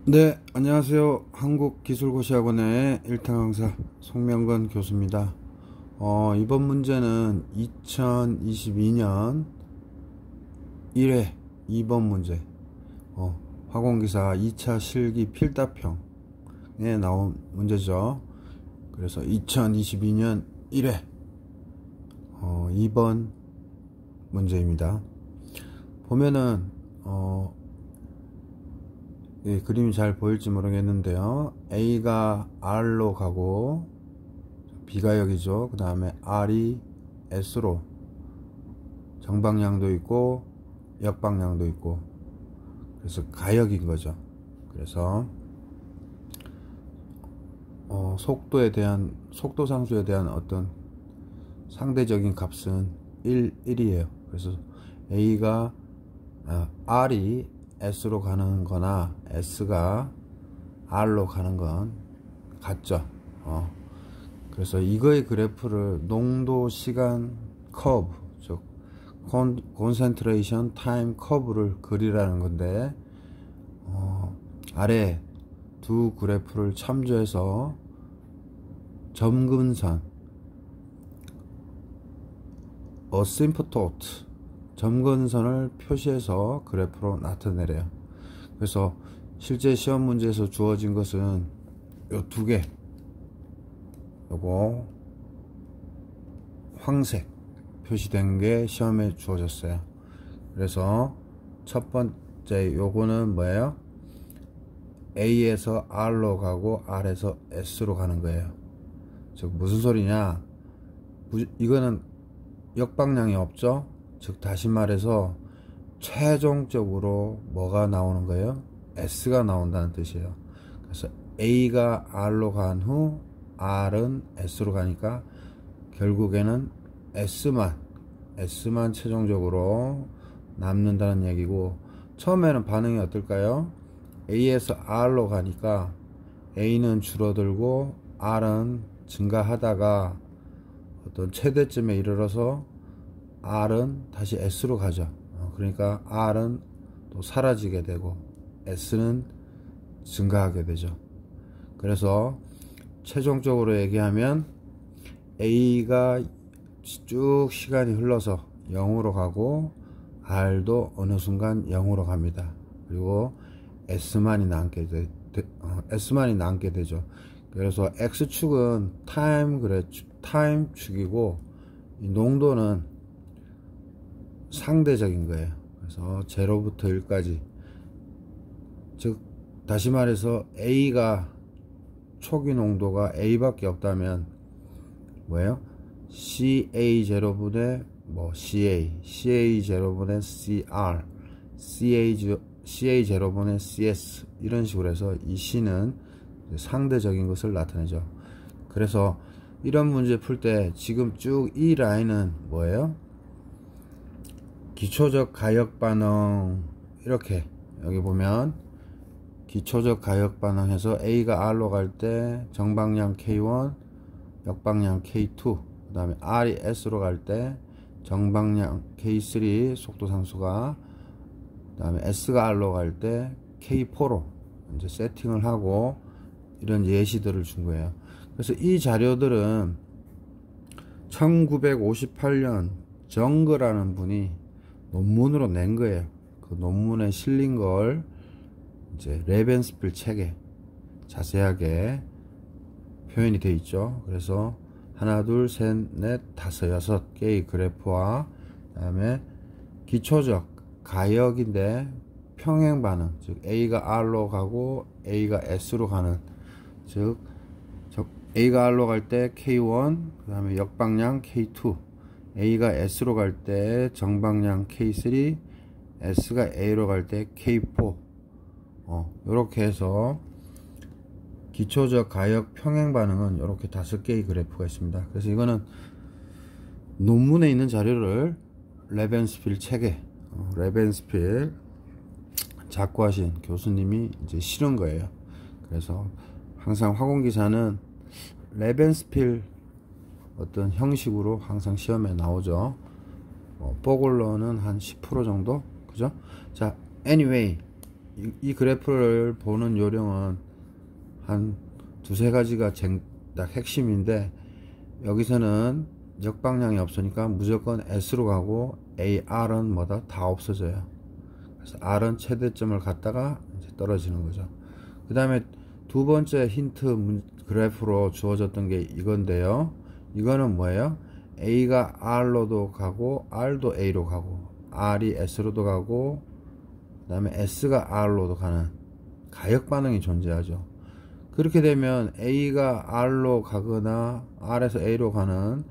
네, 안녕하세요. 한국기술고시학원의 1타 강사 송명건 교수입니다. 이번 문제는 2022년 1회 2번 문제, 화공기사 2차 실기 필답형에 나온 문제죠. 그래서 2022년 1회 2번 문제입니다. 보면은 예, 그림이 잘 보일지 모르겠는데요. A가 R로 가고 B가 여기죠. 그 다음에 R이 S로 정방향도 있고 역방향도 있고, 그래서 가역인 거죠. 그래서 속도 상수에 대한 어떤 상대적인 값은 1이에요. 그래서 A가 R이 S로 가는 거나 S가 R로 가는 건 같죠. 그래서 이거의 그래프를 농도 시간 커브, 즉 콘센트레이션 타임 커브를 그리라는 건데, 아래 두 그래프를 참조해서 점근선 어심프토트 점근선을 표시해서 그래프로 나타내래요. 그래서 실제 시험 문제에서 주어진 것은 요 두 개, 요거 황색 표시된 게 시험에 주어졌어요. 그래서 첫 번째 요거는 뭐예요? A에서 R로 가고 R에서 S로 가는 거예요. 즉 무슨 소리냐, 이거는 역방향이 없죠. 즉 다시 말해서 최종적으로 뭐가 나오는 거예요? S가 나온다는 뜻이에요. 그래서 A가 R로 간 후 R은 S로 가니까 결국에는 S만 최종적으로 남는다는 얘기고, 처음에는 반응이 어떨까요? A에서 R로 가니까 A는 줄어들고 R은 증가하다가 어떤 최대점에 이르러서 R은 다시 S로 가죠. 그러니까 R은 또 사라지게 되고 S는 증가하게 되죠. 그래서 최종적으로 얘기하면 A가 쭉 시간이 흘러서 0으로 가고 R도 어느 순간 0으로 갑니다. 그리고 S만이 남게 되죠. 그래서 X축은 타임 축이고, 이 농도는 상대적인 거예요. 그래서 0부터 1까지, 즉 다시 말해서 A가 초기 농도가 A밖에 없다면 뭐예요? CA0분의 CA0분의 CR, CA0분의 CS, 이런 식으로 해서 이 C는 상대적인 것을 나타내죠. 그래서 이런 문제 풀 때 지금 쭉 이 라인은 뭐예요? 기초적 가역 반응, 이렇게 여기 보면 기초적 가역 반응해서 A가 R로 갈 때 정방향 K1, 역방향 K2, 그 다음에 R이 S로 갈 때 정방향 K3 속도 상수가, 그 다음에 S가 R로 갈 때 K4로 이제 세팅을 하고 이런 예시들을 준 거예요. 그래서 이 자료들은 1958년 정거라는 분이 논문으로 낸 거예요. 그 논문에 실린 걸 이제 레벤스필 책에 자세하게 표현이 되어 있죠. 그래서 하나, 둘, 셋, 넷, 다섯, 여섯 개의 그래프와, 그 다음에 기초적 가역인데 평행 반응, 즉 A가 R로 가고 A가 S로 가는, 즉 A가 R로 갈 때 K1, 그 다음에 역방향 K2, A가 S로 갈 때 정방향 K3, S가 A로 갈 때 K4, 이렇게 해서 기초적 가역 평행 반응은 이렇게 5개의 그래프가 있습니다. 그래서 이거는 논문에 있는 자료를 레벤스필 책에 레벤스필 작고하신 교수님이 이제 실은 거예요. 그래서 항상 화공기사는 레벤스필 어떤 형식으로 항상 시험에 나오죠. 보글러는 한 10% 정도, 그죠? 자, anyway, 이 그래프를 보는 요령은 한 두세 가지가 딱 핵심인데, 여기서는 역방향이 없으니까 무조건 S로 가고 AR은 뭐다? 다 없어져요. 그래서 R은 최대점을 갖다가 이제 떨어지는 거죠. 그 다음에 두 번째 힌트 그래프로 주어졌던 게 이건데요. 이거는 뭐예요? A가 R로도 가고 R도 A로 가고 R이 S로도 가고 그 다음에 S가 R로도 가는 가역 반응이 존재하죠. 그렇게 되면 A가 R로 가거나 R에서 A로 가는,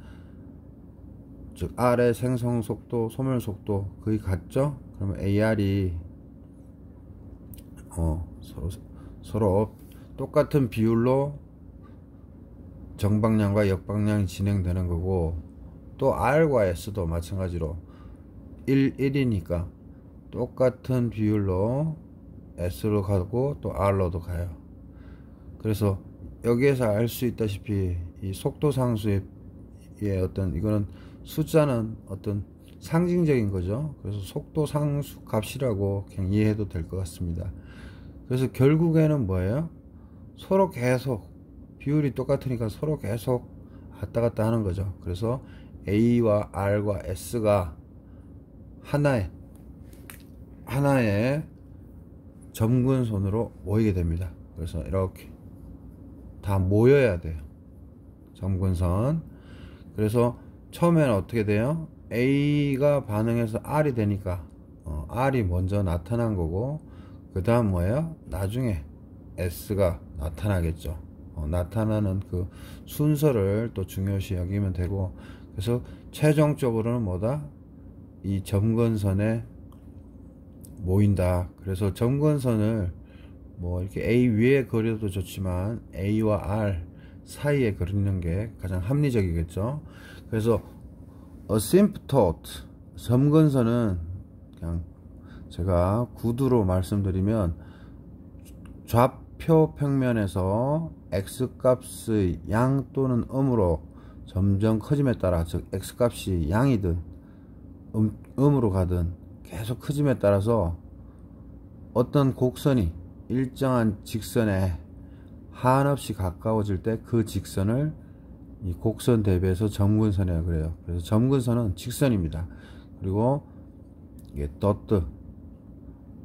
즉 R의 생성 속도, 소멸 속도 거의 같죠? 그러면 AR이 서로 똑같은 비율로 정방향과 역방향이 진행되는 거고, 또 R과 S도 마찬가지로 1이니까 똑같은 비율로 S로 가고 또 R로도 가요. 그래서 여기에서 알 수 있다시피 이 속도 상수의 어떤, 이거는 숫자는 어떤 상징적인 거죠. 그래서 속도 상수 값이라고 그냥 이해해도 될 것 같습니다. 그래서 결국에는 뭐예요? 서로 계속 비율이 똑같으니까 서로 계속 왔다 갔다 하는 거죠. 그래서 A와 R과 S가 하나의 점근선으로 모이게 됩니다. 그래서 이렇게 다 모여야 돼요. 점근선. 그래서 처음에는 어떻게 돼요? A가 반응해서 R이 되니까 R이 먼저 나타난 거고, 그 다음 뭐예요? 나중에 S가 나타나겠죠. 나타나는 그 순서를 또 중요시 여기면 되고, 그래서 최종적으로는 뭐다? 이 점근선에 모인다. 그래서 점근선을 뭐 이렇게 A 위에 그려도 좋지만 A와 R 사이에 그리는 게 가장 합리적이겠죠. 그래서 asymptote, 점근선은 그냥 제가 구두로 말씀드리면 좌표 평면에서 X값의 양 또는 음으로 점점 커짐에 따라, 즉 X값이 양이든 음으로 가든 계속 커짐에 따라서 어떤 곡선이 일정한 직선에 한없이 가까워질 때 그 직선을 이 곡선 대비해서 점근선이라고 그래요. 그래서 점근선은 직선입니다. 그리고 이게 더트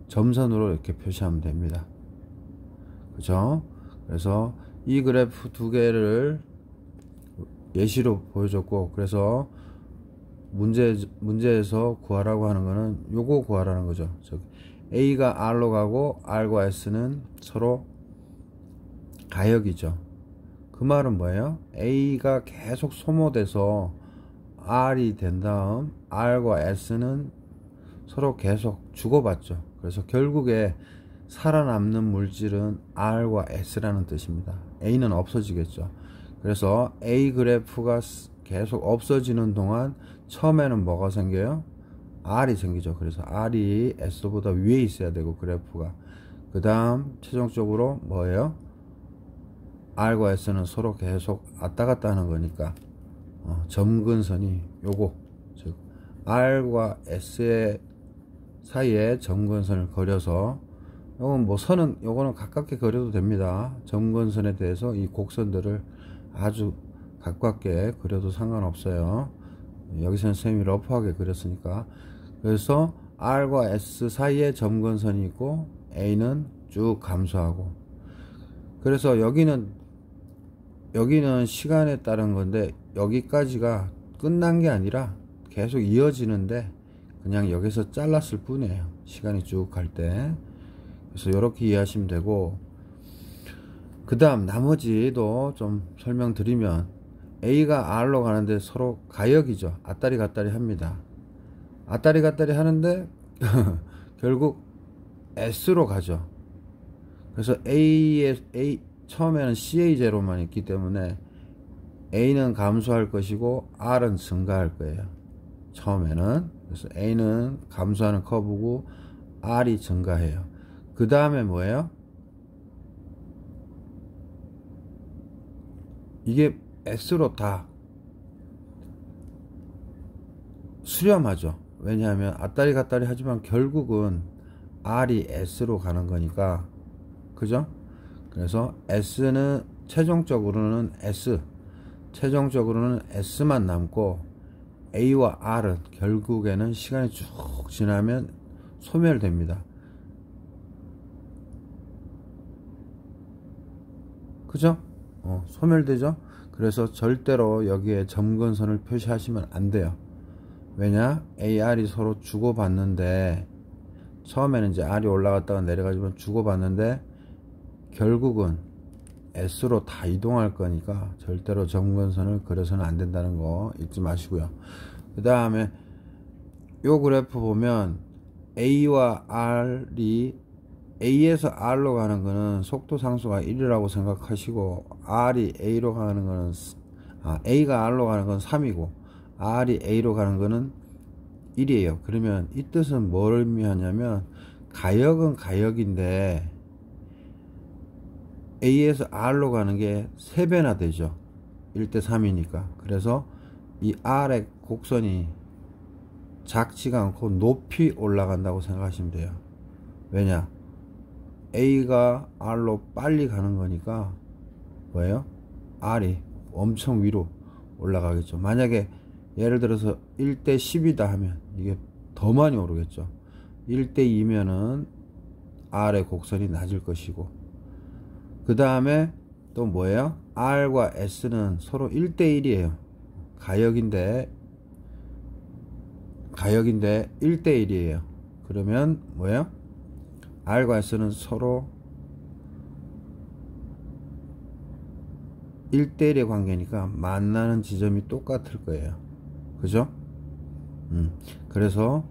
점선으로 이렇게 표시하면 됩니다. 그죠? 그래서 이 그래프 두 개를 예시로 보여줬고, 그래서 문제에서 구하라고 하는 거는 요거 구하라는 거죠. 즉 A가 R로 가고 R과 S는 서로 가역이죠. 그 말은 뭐예요? A가 계속 소모돼서 R이 된 다음 R과 S는 서로 계속 주고받죠. 그래서 결국에 살아남는 물질은 R과 S라는 뜻입니다. A는 없어지겠죠. 그래서 A 그래프가 계속 없어지는 동안 처음에는 뭐가 생겨요? R이 생기죠. 그래서 R이 S보다 위에 있어야 되고, 그래프가. 그 다음 최종적으로 뭐예요? R과 S는 서로 계속 왔다 갔다 하는 거니까 점근선이 요거, 즉 R과 S의 사이에 점근선을 그려서, 요건 뭐 선은 요거는 가깝게 그려도 됩니다. 점근선에 대해서 이 곡선들을 아주 가깝게 그려도 상관없어요. 여기서는 선생님이 러프하게 그렸으니까. 그래서 R과 S 사이에 점근선이 있고 A는 쭉 감소하고, 그래서 여기는 시간에 따른 건데 여기까지가 끝난 게 아니라 계속 이어지는데 그냥 여기서 잘랐을 뿐이에요. 시간이 쭉 갈 때. 그래서 이렇게 이해하시면 되고, 그 다음 나머지도 좀 설명드리면, A가 R로 가는데 서로 가역이죠. 왔다리 갔다리 합니다. 왔다리 갔다리 하는데 결국 S로 가죠. 그래서 처음에는 CA0만 있기 때문에 A는 감소할 것이고 R은 증가할 거예요. 처음에는. 그래서 A는 감소하는 커브고 R이 증가해요. 그 다음에 뭐예요? 이게 S로 다 수렴하죠. 왜냐하면 왔다리 갔다리 하지만 결국은 R이 S로 가는 거니까, 그죠? 그래서 S는 최종적으로는 S만 남고 A와 R은 결국에는 시간이 쭉 지나면 소멸됩니다. 그죠? 소멸되죠? 그래서 절대로 여기에 점근선을 표시하시면 안 돼요. 왜냐? AR이 서로 주고받는데, 처음에는 이제 R이 올라갔다가 내려가지만 주고받는데, 결국은 S로 다 이동할 거니까 절대로 점근선을 그려서는 안 된다는 거 잊지 마시고요. 그 다음에 요 그래프 보면 A와 R이, A에서 R로 가는 거는 속도 상수가 1이라고 생각하시고, R이 A로 가는 거는, A가 R로 가는 건 3이고 R이 A로 가는 거는 1이에요. 그러면 이 뜻은 뭘 의미하냐면, 가역은 가역인데 A에서 R로 가는 게 3배나 되죠. 1대 3이니까. 그래서 이 R의 곡선이 작지가 않고 높이 올라간다고 생각하시면 돼요. 왜냐? A가 R로 빨리 가는 거니까 뭐예요? R이 엄청 위로 올라가겠죠. 만약에 예를 들어서 1대 10이다 하면 이게 더 많이 오르겠죠. 1대 2면은 R의 곡선이 낮을 것이고, 그 다음에 또 뭐예요? R과 S는 서로 1대 1이에요. 가역인데 1대 1이에요. 그러면 뭐예요? R과 S는 서로 1대 1의 관계니까 만나는 지점이 똑같을 거예요. 그죠? 그래서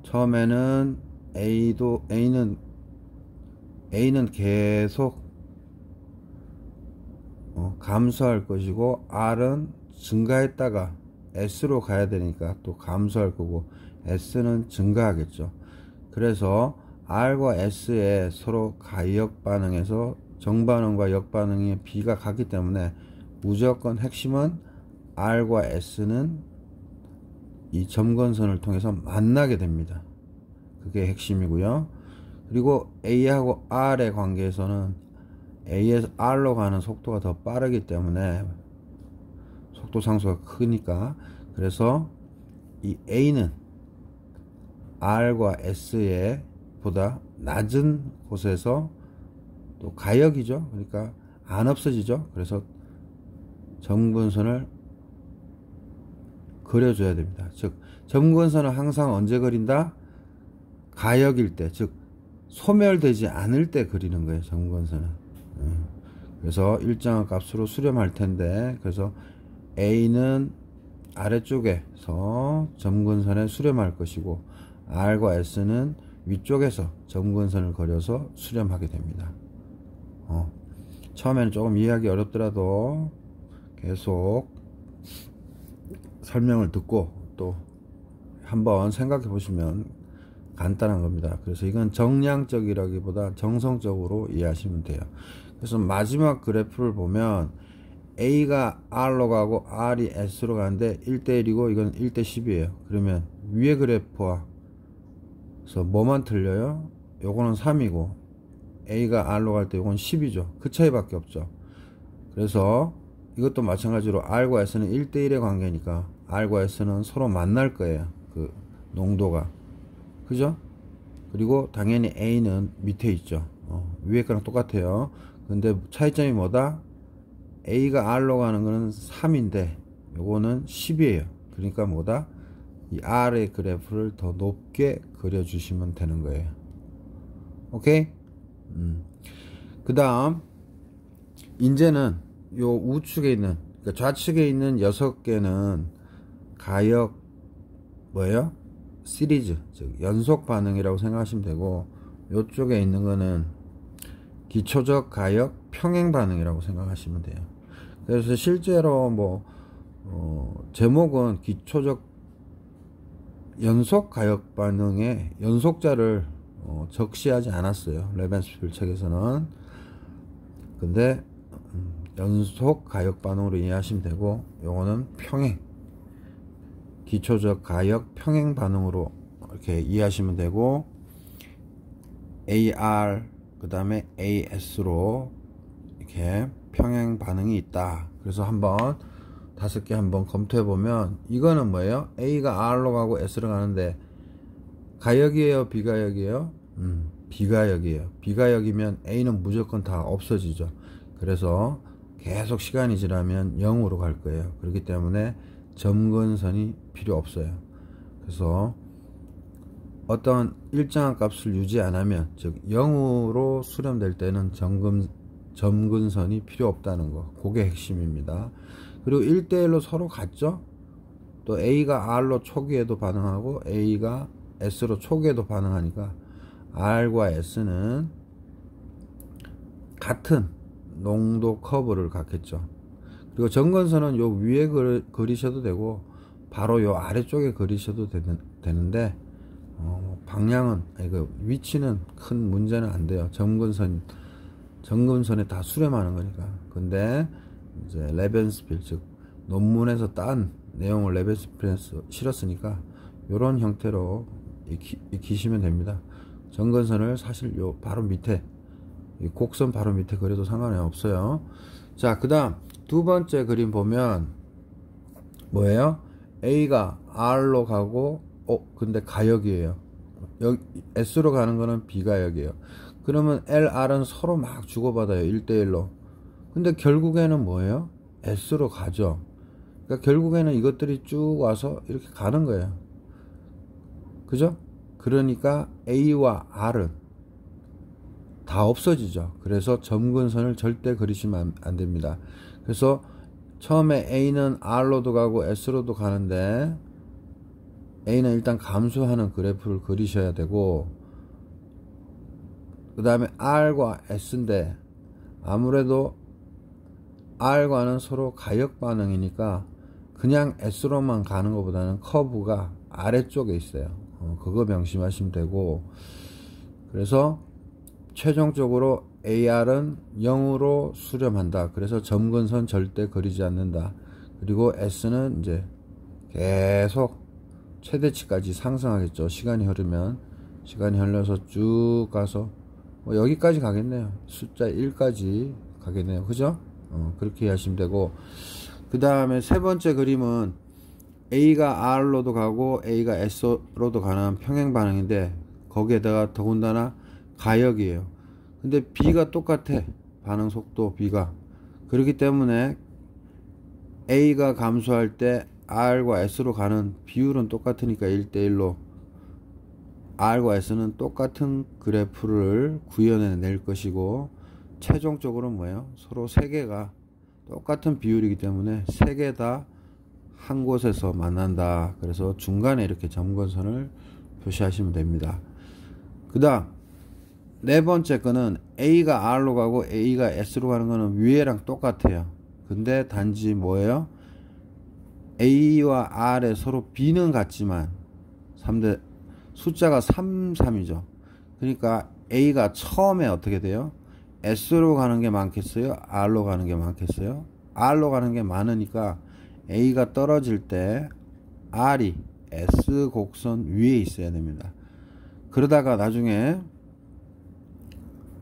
처음에는 A는 계속 감소할 것이고, R은 증가했다가 S로 가야 되니까 또 감소할 거고, S는 증가하겠죠. 그래서 R과 S의 서로 가역 반응에서 정반응과 역반응의 비가 같기 때문에 무조건 핵심은 R과 S는 이 점근선을 통해서 만나게 됩니다. 그게 핵심이고요. 그리고 A하고 R의 관계에서는 A에서 R로 가는 속도가 더 빠르기 때문에, 속도 상수가 크니까, 그래서 이 A는 R과 S의 보다 낮은 곳에서 또 가역이죠. 그러니까 안 없어지죠. 그래서 점근선을 그려줘야 됩니다. 즉, 점근선은 항상 언제 그린다? 가역일 때, 즉 소멸되지 않을 때 그리는 거예요. 점근선은. 그래서 일정한 값으로 수렴할 텐데, 그래서 A는 아래쪽에서 점근선에 수렴할 것이고, R과 S는 위쪽에서 점근선을 그려서 수렴하게 됩니다. 처음에는 조금 이해하기 어렵더라도 계속 설명을 듣고 또 한번 생각해 보시면 간단한 겁니다. 그래서 이건 정량적이라기보다 정성적으로 이해하시면 돼요. 그래서 마지막 그래프를 보면 A가 R로 가고 R이 S로 가는데 1대 1이고 이건 1대 10이에요. 그러면 위에 그래프와 그래서 뭐만 틀려요? 요거는 3이고 A가 R로 갈 때 요건 10이죠. 그 차이밖에 없죠. 그래서 이것도 마찬가지로 R과 S는 1대 1의 관계니까 R과 S는 서로 만날 거예요. 그 농도가. 그죠? 그리고 당연히 A는 밑에 있죠. 위에 거랑 똑같아요. 근데 차이점이 뭐다? A가 R로 가는 거는 3인데 요거는 10이에요. 그러니까 뭐다? 이 R의 그래프를 더 높게 그려주시면 되는 거예요. 오케이? 그 다음 이제는 요 우측에 있는, 그러니까 좌측에 있는 6개는 가역 뭐예요? 시리즈, 즉 연속 반응이라고 생각하시면 되고, 요쪽에 있는 거는 기초적 가역 평행 반응이라고 생각하시면 돼요. 그래서 실제로 뭐 제목은 기초적 연속 가역 반응의 연속자를 적시하지 않았어요. 레벤스필 책에서는. 근데 연속 가역 반응으로 이해하시면 되고, 요거는 평행, 기초적 가역 평행 반응으로 이렇게 이해하시면 되고, AR 그 다음에 AS로 이렇게 평행 반응이 있다. 그래서 한번 5개 한번 검토해 보면 이거는 뭐예요? A가 R로 가고 S로 가는데 가역이에요, 비가역이에요? 비가역이에요. 비가역이면 A는 무조건 다 없어지죠. 그래서 계속 시간이 지나면 0으로 갈 거예요. 그렇기 때문에 점근선이 필요 없어요. 그래서 어떤 일정한 값을 유지 안 하면, 즉 0으로 수렴될 때는 점근선이 필요 없다는 거, 그게 핵심입니다. 그리고 1대1로 서로 같죠. 또 A가 R로 초기에도 반응하고 A가 S로 초기에도 반응하니까 R과 S는 같은 농도 커브를 갖겠죠. 그리고 점근선은 요 위에 그리셔도 되고 바로 요 아래쪽에 그리셔도 되는데 방향은, 위치는 큰 문제는 안 돼요. 점근선에 다 수렴하는 거니까. 근데 이제 레벤스필, 즉 논문에서 딴 내용을 레벤스필에 실었으니까 요런 형태로 익히시면 됩니다. 점근선을 사실 요 바로 밑에, 곡선 바로 밑에 그려도 상관이 없어요. 자, 그 다음 두 번째 그림 보면 뭐예요? A가 R로 가고 근데 가역이에요. 여기 S로 가는 거는 비가역이에요. 그러면 L, R은 서로 막 주고받아요. 1대1로. 근데 결국에는 뭐예요? S로 가죠. 그러니까 결국에는 이것들이 쭉 와서 이렇게 가는 거예요. 그죠? 그러니까 A와 R은 다 없어지죠. 그래서 점근선을 절대 그리시면 안 됩니다. 그래서 처음에 A는 R로도 가고 S로도 가는데 A는 일단 감소하는 그래프를 그리셔야 되고, 그 다음에 R과 S인데 아무래도 R과는 서로 가역 반응이니까 그냥 S로만 가는 것보다는 커브가 아래쪽에 있어요. 그거 명심하시면 되고, 그래서 최종적으로 AR은 0으로 수렴한다. 그래서 점근선 절대 그리지 않는다. 그리고 S는 이제 계속 최대치까지 상승하겠죠. 시간이 흘러서 쭉 가서 여기까지 가겠네요. 숫자 1까지 가겠네요. 그죠? 그렇게 하시면 되고, 그 다음에 세 번째 그림은 A가 R로도 가고 A가 S로도 가는 평행 반응인데 거기에다가 더군다나 가역이에요. 근데 B가 똑같아. 반응 속도 B가. 그렇기 때문에 A가 감소할 때 R과 S로 가는 비율은 똑같으니까 1대1로 R과 S는 똑같은 그래프를 구현해낼 것이고, 최종적으로 뭐예요? 서로 3개가 똑같은 비율이기 때문에 3개 다 한 곳에서 만난다. 그래서 중간에 이렇게 점근선을 표시하시면 됩니다. 그 다음 네 번째 거는 A가 R로 가고 A가 S로 가는 거는 위에랑 똑같아요. 근데 단지 뭐예요? A와 R에 서로 B는 같지만 숫자가 3, 3이죠. 그러니까 A가 처음에 어떻게 돼요? S로 가는 게 많겠어요? R로 가는 게 많겠어요? R로 가는 게 많으니까 A가 떨어질 때 R이 S 곡선 위에 있어야 됩니다. 그러다가 나중에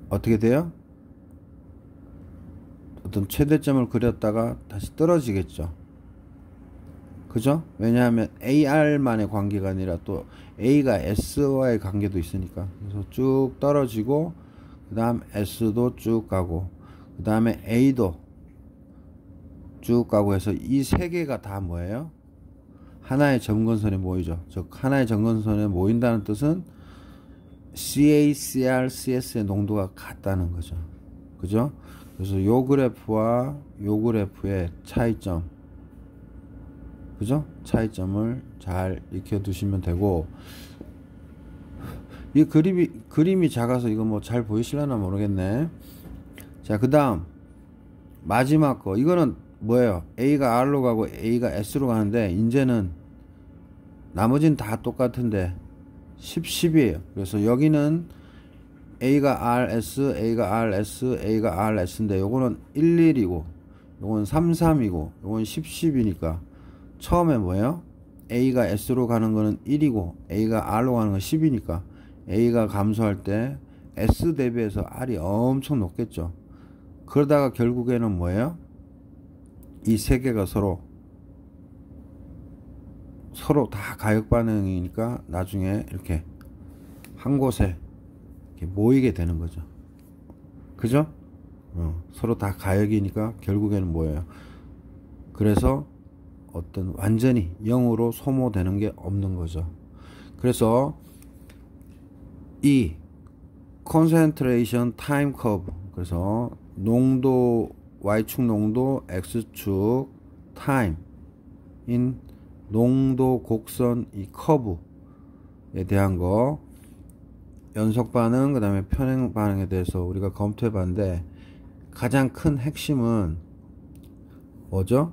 어떻게 돼요? 어떤 최대점을 그렸다가 다시 떨어지겠죠. 그죠? 왜냐하면 AR만의 관계가 아니라 또 A가 S와의 관계도 있으니까. 그래서 쭉 떨어지고, 그 다음 S도 쭉 가고, 그 다음에 A도 쭉 가고 해서 이 3개가 다 뭐예요? 하나의 점근선에 모이죠. 즉 하나의 점근선에 모인다는 뜻은 CACR, CS의 농도가 같다는 거죠. 그죠? 그래서 요 그래프와 요 그래프의 차이점, 그죠? 차이점을 잘 익혀 두시면 되고, 이 그림이 작아서 이거 뭐 잘 보이실려나 모르겠네. 자, 그 다음 마지막 거, 이거는 뭐예요? A가 R로 가고 A가 S로 가는데 이제는 나머지는 다 똑같은데 10, 10이에요. 그래서 여기는 A가 RS, A가 RS, A가 RS인데 요거는 1, 1이고 요건 3, 3이고 요건 10, 10이니까 처음에 뭐예요? A가 S로 가는 거는 1이고 A가 R로 가는 건 10이니까 A가 감소할 때 S 대비해서 R이 엄청 높겠죠. 그러다가 결국에는 뭐예요? 이 세 개가 서로 다 가역 반응이니까 나중에 이렇게 한 곳에 이렇게 모이게 되는 거죠. 그죠? 서로 다 가역이니까 결국에는 뭐예요? 그래서 어떤 완전히 0으로 소모되는 게 없는 거죠. 그래서 이 concentration time curve, 그래서 농도 Y축 농도, X축 time 인 농도 곡선 이 커브에 대한 거, 연속 반응 그 다음에 편행 반응에 대해서 우리가 검토해 봤는데, 가장 큰 핵심은 뭐죠?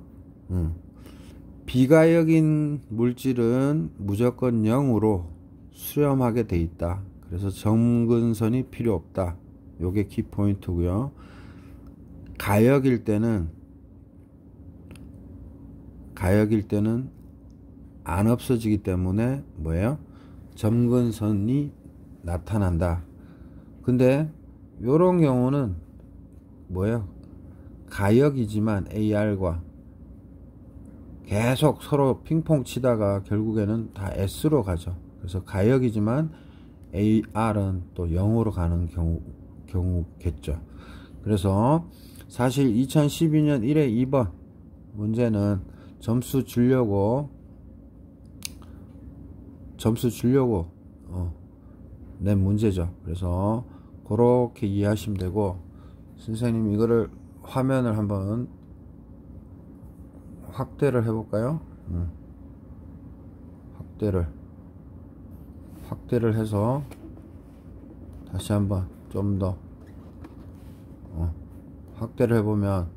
비가역인 물질은 무조건 0으로 수렴하게 돼 있다. 그래서 점근선이 필요 없다. 요게 키포인트고요. 가역일 때는 안 없어지기 때문에 뭐예요? 점근선이 나타난다. 근데 요런 경우는 뭐예요? 가역이지만 AR과 계속 서로 핑퐁 치다가 결국에는 다 S로 가죠. 그래서 가역이지만 AR은 또 0으로 가는 경우겠죠. 그래서 사실 2012년 1회 2번 문제는 점수 주려고 낸 문제죠. 그래서 그렇게 이해하시면 되고, 선생님 이거를 화면을 한번 확대를 해볼까요? 확대를 해서 다시 한번 좀 더 확대를 해보면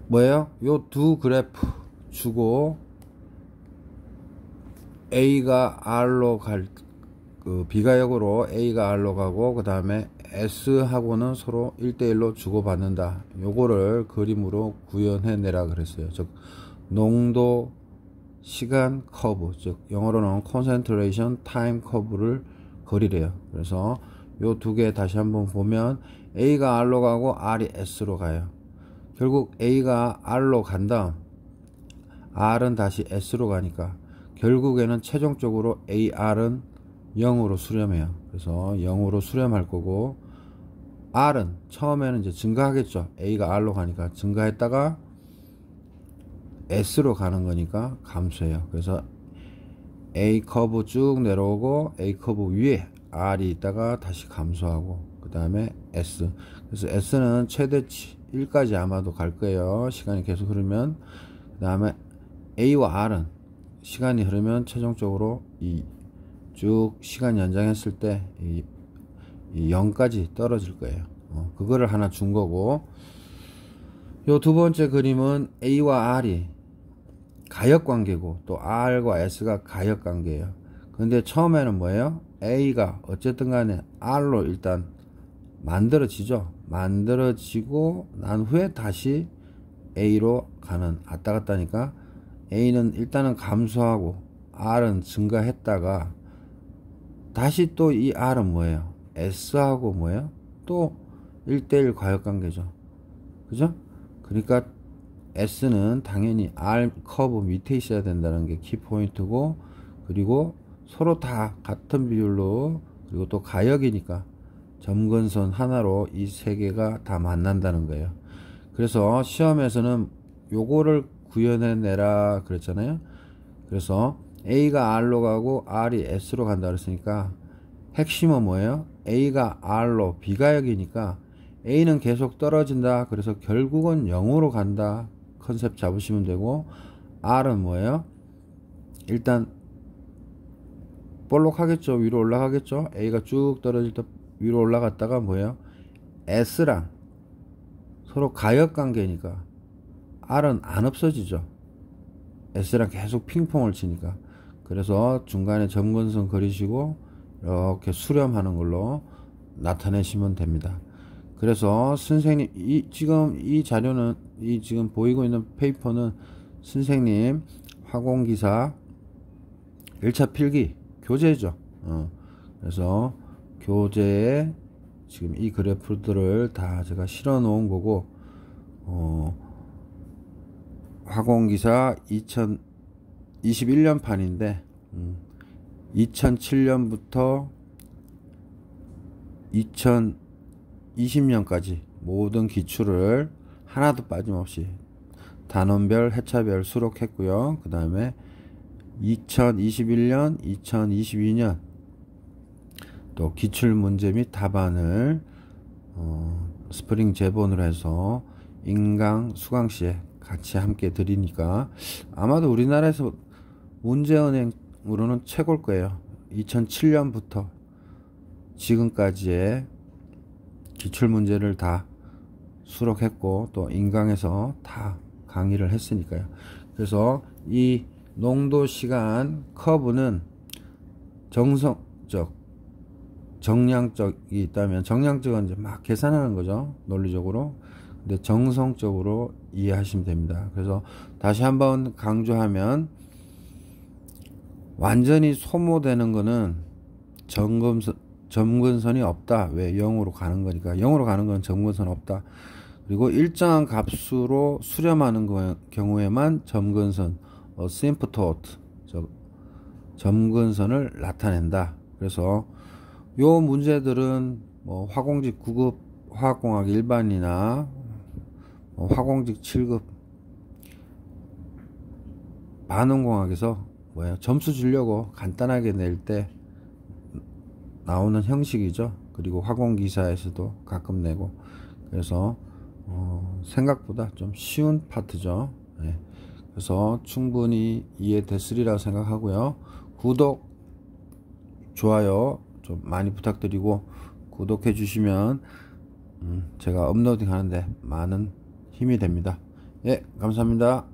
뭐예요? 요 두 그래프 주고 A가 R로 비가역으로 A가 R로 가고, 그 다음에 S하고는 서로 1대1로 주고받는다. 요거를 그림으로 구현해내라 그랬어요. 즉 농도 시간 커브, 즉 영어로는 concentration time curve를 그리래요. 그래서 요 두 개 다시 한번 보면 A가 R로 가고 R이 S로 가요. 결국 A가 R로 간 다음 R은 다시 S로 가니까 결국에는 최종적으로 AR은 0으로 수렴해요. 그래서 0으로 수렴할 거고, R은 처음에는 이제 증가하겠죠. A가 R로 가니까 증가했다가 S로 가는 거니까 감소해요. 그래서 A 커브 쭉 내려오고 A 커브 위에 R이 있다가 다시 감소하고, 그 다음에 S. 그래서 S는 최대치 1까지 아마도 갈 거예요. 시간이 계속 흐르면. 그 다음에 A와 R은 시간이 흐르면 최종적으로 쭉 시간 연장했을 때 이 0까지 떨어질 거예요. 그거를 하나 준 거고, 요 두 번째 그림은 A와 R이 가역 관계고 또 R과 S가 가역 관계예요. 근데 처음에는 뭐예요? A가 어쨌든 간에 R로 일단 만들어지죠. 만들어지고 난 후에 다시 A로 가는, 왔다 갔다니까 A는 일단은 감소하고 R은 증가했다가 다시 또 이 R은 뭐예요? S하고 뭐예요? 또 1대1 과역관계죠. 그죠? 그러니까 S는 당연히 R 커브 밑에 있어야 된다는 게 키포인트고, 그리고 서로 다 같은 비율로, 그리고 또 가역이니까 점근선 하나로 이 세 개가 다 만난다는 거예요. 그래서 시험에서는 요거를 구현해내라 그랬잖아요. 그래서 A가 R로 가고 R이 S로 간다 그랬으니까 핵심은 뭐예요? A가 R로 비가역이니까 A는 계속 떨어진다. 그래서 결국은 0으로 간다. 컨셉 잡으시면 되고, R은 뭐예요? 일단 볼록하겠죠. 위로 올라가겠죠. A가 쭉 떨어질 때 위로 올라갔다가 뭐예요? S랑 서로 가역 관계니까 R은 안 없어지죠. S랑 계속 핑퐁을 치니까. 그래서 중간에 점근선 그리시고 이렇게 수렴하는 걸로 나타내시면 됩니다. 그래서 선생님 지금 이 자료는, 지금 보이고 있는 페이퍼는 선생님 화공기사 1차 필기 교재죠. 그래서 교재에 지금 이 그래프들을 다 제가 실어 놓은 거고, 화공기사 2021년 판인데 2007년부터 2020년까지 모든 기출을 하나도 빠짐없이 단원별, 회차별 수록했고요. 그 다음에 2021년, 2022년 또 기출문제 및 답안을 스프링 제본으로 해서 인강 수강시에 같이 함께 드리니까 아마도 우리나라에서 문제은행으로는 최고일 거예요. 2007년부터 지금까지의 기출문제를 다 수록했고 또 인강에서 다 강의를 했으니까요. 그래서 이 농도 시간 커브는 정성적, 정량적이 있다면, 정량적은 이제 막 계산하는 거죠, 논리적으로. 근데 정성적으로 이해하시면 됩니다. 그래서 다시 한번 강조하면, 완전히 소모되는 거는 점근선이 없다. 왜? 0으로 가는 거니까. 0으로 가는 건 점근선 없다. 그리고 일정한 값으로 수렴하는 경우에만 점근선, asymptote, 점근선을 나타낸다. 그래서 요 문제들은 뭐 화공직 9급 화학공학 일반이나 화공직 7급 반응공학에서 점수 주려고 간단하게 낼 때 나오는 형식이죠. 그리고 화공기사에서도 가끔 내고, 그래서 생각보다 좀 쉬운 파트죠. 네. 그래서 충분히 이해됐으리라고 생각하고요. 구독, 좋아요 좀 많이 부탁드리고, 구독해 주시면 제가 업로딩 하는데 많은 힘이 됩니다. 예, 감사합니다.